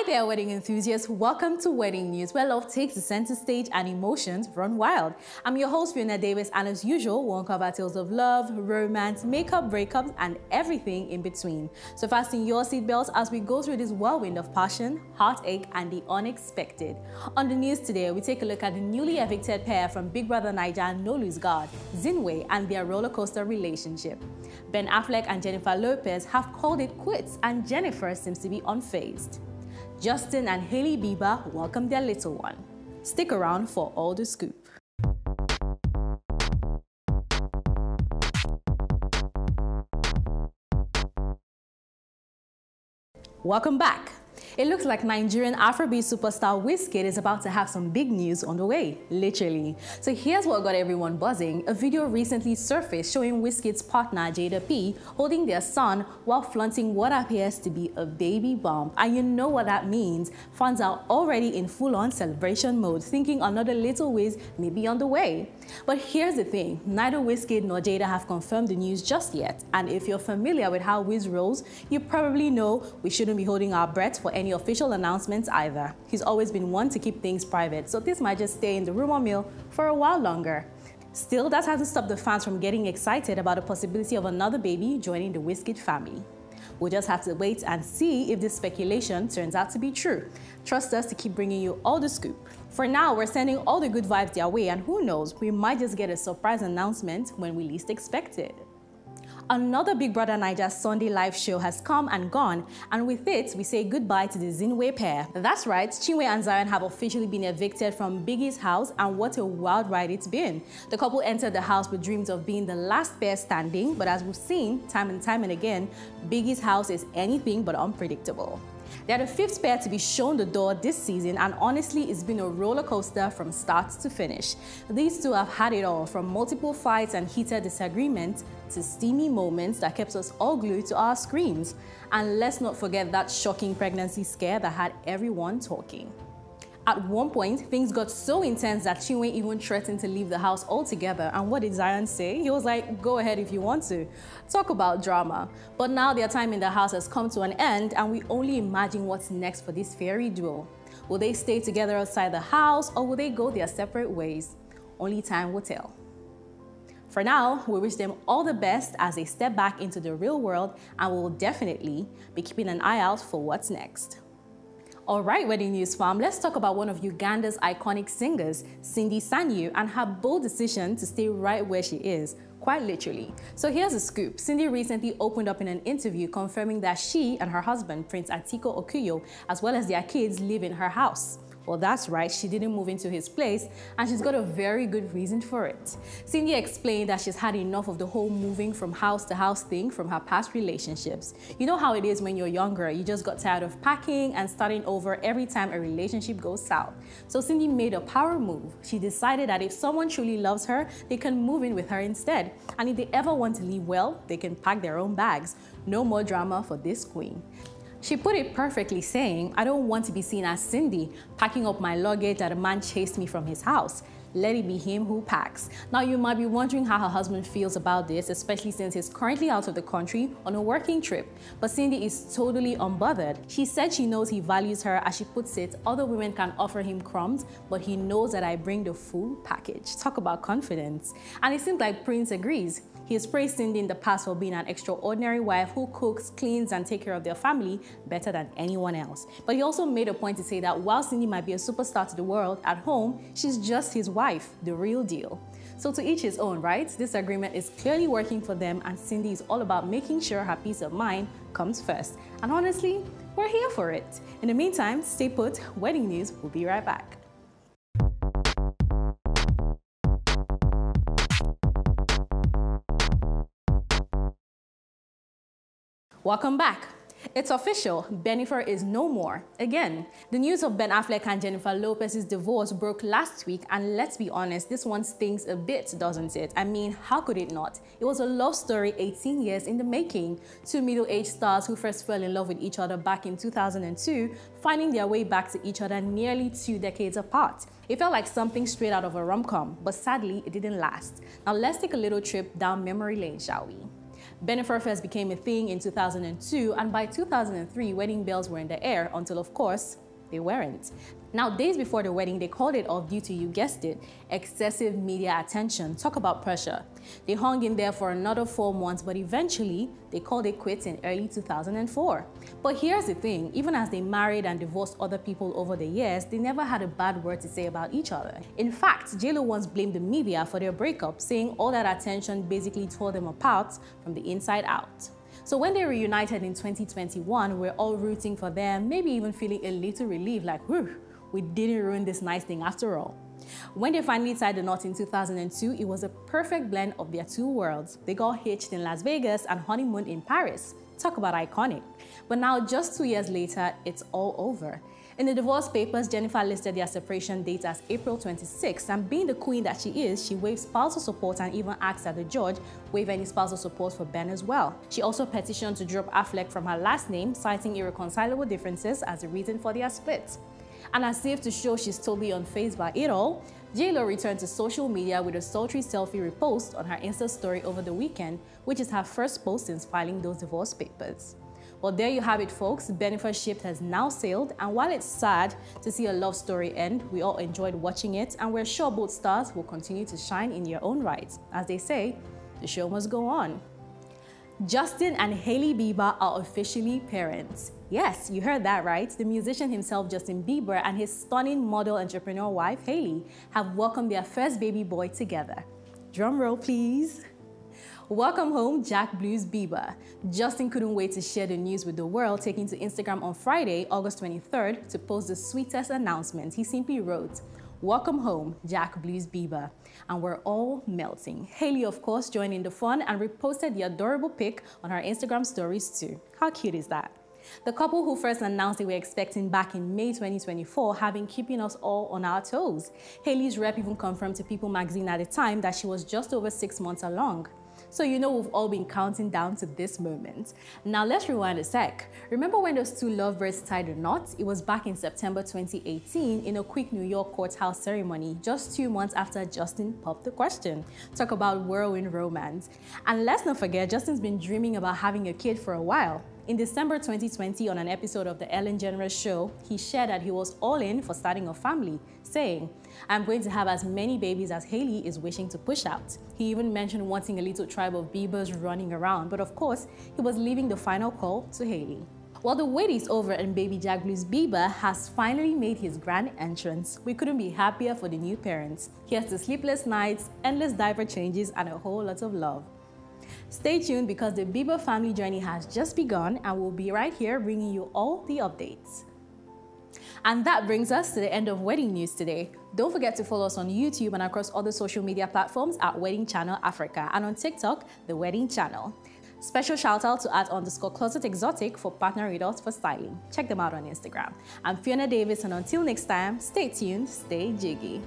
Hi there, wedding enthusiasts. Welcome to Wedding News, where love takes the center stage and emotions run wild. I'm your host, Fiona Davis, and as usual, we'll uncover tales of love, romance, makeup, breakups, and everything in between. So fasten your seatbelts as we go through this whirlwind of passion, heartache, and the unexpected. On the news today, we take a look at the newly evicted pair from Big Brother Naija and No Lose Guard, Zinwe, and their roller coaster relationship. Ben Affleck and Jennifer Lopez have called it quits, and Jennifer seems to be unfazed. Justin and Hailey Bieber welcome their little one. Stick around for all the scoop. Welcome back. It looks like Nigerian Afrobeat superstar Wizkid is about to have some big news on the way, literally. So here's what got everyone buzzing. A video recently surfaced showing Wizkid's partner Jada P holding their son while flaunting what appears to be a baby bump. And you know what that means. Fans are already in full-on celebration mode, thinking another little Wiz may be on the way. But here's the thing, neither Wizkid nor Jada have confirmed the news just yet. And if you're familiar with how Wiz rolls, you probably know we shouldn't be holding our breath for any official announcements either. He's always been one to keep things private, so this might just stay in the rumor mill for a while longer. Still, that hasn't stopped the fans from getting excited about the possibility of another baby joining the Wizkid family. We'll just have to wait and see if this speculation turns out to be true. Trust us to keep bringing you all the scoop. For now, we're sending all the good vibes their way, and who knows, we might just get a surprise announcement when we least expect it. Another Big Brother Naija Sunday live show has come and gone, and with it, we say goodbye to the Zinwe pair. That's right, Chinwe and Zion have officially been evicted from Biggie's house, and what a wild ride it's been. The couple entered the house with dreams of being the last pair standing, but as we've seen time and again, Biggie's house is anything but unpredictable. They're the fifth pair to be shown the door this season, and honestly, it's been a roller coaster from start to finish. These two have had it all, from multiple fights and heated disagreements to steamy moments that kept us all glued to our screens. And let's not forget that shocking pregnancy scare that had everyone talking. At one point, things got so intense that Chinwe even threatened to leave the house altogether. And what did Zion say? He was like, go ahead if you want to. Talk about drama. But now their time in the house has come to an end, and we only imagine what's next for this fairy duo. Will they stay together outside the house, or will they go their separate ways? Only time will tell. For now, we wish them all the best as they step back into the real world, and we will definitely be keeping an eye out for what's next. All right, Wedding News fam, let's talk about one of Uganda's iconic singers, Cindy Sanyu, and her bold decision to stay right where she is, quite literally. So here's the scoop. Cindy recently opened up in an interview confirming that she and her husband, Prince Atiko Okuyo, as well as their kids, live in her house. Well, that's right, she didn't move into his place, and she's got a very good reason for it. Cindy explained that she's had enough of the whole moving from house to house thing from her past relationships. You know how it is when you're younger, you just got tired of packing and starting over every time a relationship goes south. So Cindy made a power move. She decided that if someone truly loves her, they can move in with her instead. And if they ever want to leave, well, they can pack their own bags. No more drama for this queen. She put it perfectly, saying, I don't want to be seen as Cindy, packing up my luggage that a man chased me from his house. Let it be him who packs. Now, you might be wondering how her husband feels about this, especially since he's currently out of the country on a working trip. But Cindy is totally unbothered. She said she knows he values her. As she puts it, other women can offer him crumbs, but he knows that I bring the full package. Talk about confidence. And it seems like Prince agrees. He has praised Cindy in the past for being an extraordinary wife who cooks, cleans, and takes care of their family better than anyone else. But he also made a point to say that while Cindy might be a superstar to the world, at home, she's just his wife, the real deal. So to each his own, right? This agreement is clearly working for them, and Cindy is all about making sure her peace of mind comes first. And honestly, we're here for it. In the meantime, stay put. Wedding News will be right back. Welcome back. It's official, Bennifer is no more. Again, the news of Ben Affleck and Jennifer Lopez's divorce broke last week, and let's be honest, this one stings a bit, doesn't it? I mean, how could it not? It was a love story 18 years in the making. Two middle-aged stars who first fell in love with each other back in 2002, finding their way back to each other nearly 2 decades apart. It felt like something straight out of a rom-com, but sadly, it didn't last. Now let's take a little trip down memory lane, shall we? Bennifer first became a thing in 2002, and by 2003, wedding bells were in the air until, of course, they weren't. Now, days before the wedding, they called it off due to, you guessed it, excessive media attention. Talk about pressure. They hung in there for another 4 months, but eventually, they called it quits in early 2004. But here's the thing, even as they married and divorced other people over the years, they never had a bad word to say about each other. In fact, J.Lo once blamed the media for their breakup, saying all that attention basically tore them apart from the inside out. So when they reunited in 2021, we're all rooting for them, maybe even feeling a little relieved, like, whew, we didn't ruin this nice thing after all. When they finally tied the knot in 2002, it was a perfect blend of their two worlds. They got hitched in Las Vegas and honeymooned in Paris. Talk about iconic. But now, just 2 years later, it's all over. In the divorce papers, Jennifer listed their separation date as April 26, and being the queen that she is, she waived spousal support and even asked that the judge waive any spousal support for Ben as well. She also petitioned to drop Affleck from her last name, citing irreconcilable differences as the reason for their split. And as if to show she's totally unfazed by it all, J.Lo returned to social media with a sultry selfie repost on her Insta story over the weekend, which is her first post since filing those divorce papers. Well, there you have it, folks. Bennifer's ship has now sailed, and while it's sad to see a love story end, we all enjoyed watching it, and we're sure both stars will continue to shine in their own right. As they say, the show must go on. Justin and Hailey Bieber are officially parents. Yes, you heard that right. The musician himself, Justin Bieber, and his stunning model entrepreneur wife, Hailey, have welcomed their first baby boy together. Drum roll, please. Welcome home, Jack Blues Bieber. Justin couldn't wait to share the news with the world, taking to Instagram on Friday, August 23rd, to post the sweetest announcement. He simply wrote, "Welcome home, Jack Blues Bieber." And we're all melting. Hailey, of course, joined in the fun and reposted the adorable pic on her Instagram stories too. How cute is that? The couple, who first announced they were expecting back in May 2024, have been keeping us all on our toes. Hailey's rep even confirmed to People magazine at the time that she was just over 6 months along. So you know we've all been counting down to this moment. Now let's rewind a sec. Remember when those two lovebirds tied the knot? It was back in September 2018 in a quick New York courthouse ceremony, just 2 months after Justin popped the question. Talk about whirlwind romance. And let's not forget, Justin's been dreaming about having a kid for a while. In December 2020, on an episode of The Ellen DeGeneres Show, he shared that he was all in for starting a family, saying, "I'm going to have as many babies as Hailey is wishing to push out." He even mentioned wanting a little tribe of Biebers running around, but of course, he was leaving the final call to Hailey. Well, the wait is over and baby Jack Blues Bieber has finally made his grand entrance. We couldn't be happier for the new parents. Here's to sleepless nights, endless diaper changes, and a whole lot of love. Stay tuned because the Bieber family journey has just begun, and we'll be right here bringing you all the updates. And that brings us to the end of wedding news today. Don't forget to follow us on YouTube and across other social media platforms at Wedding Channel Africa, and on TikTok, The Wedding Channel. Special shout out to @_closetexotic for partnering with us for styling. Check them out on Instagram. I'm Fiona Davis, and until next time, stay tuned, stay jiggy.